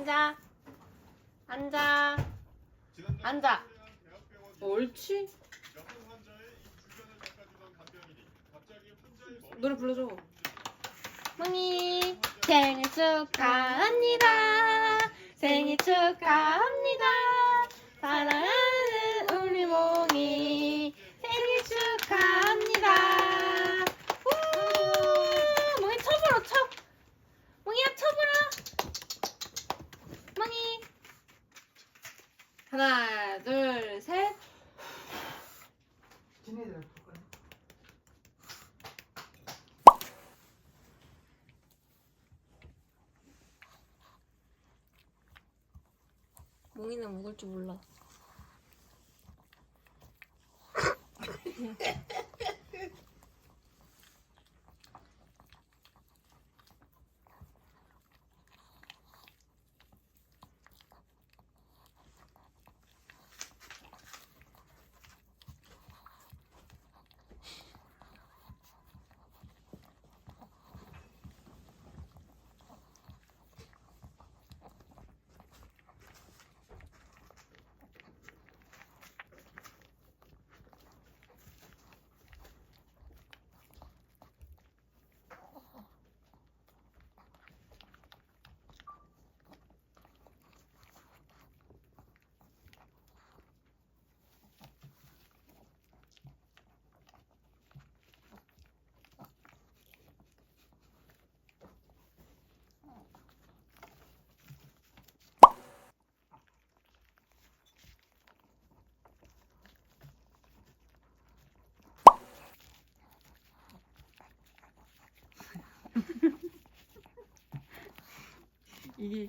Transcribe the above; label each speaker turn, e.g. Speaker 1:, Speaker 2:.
Speaker 1: 앉아. 앉아. 앉아.
Speaker 2: 옳지. 노래 불러줘.
Speaker 1: 몽이 생일 축하합니다. 생일 축하합니다. 사랑하는 우리 몽이 생일 축하합니다. 우! 몽이 쳐불어 쳐. 몽이야 쳐불어. 몽이.
Speaker 2: 하나, 둘, 셋.
Speaker 3: 지네들 볼 거야.
Speaker 1: 몽이는 먹을 줄 몰라.
Speaker 2: 이게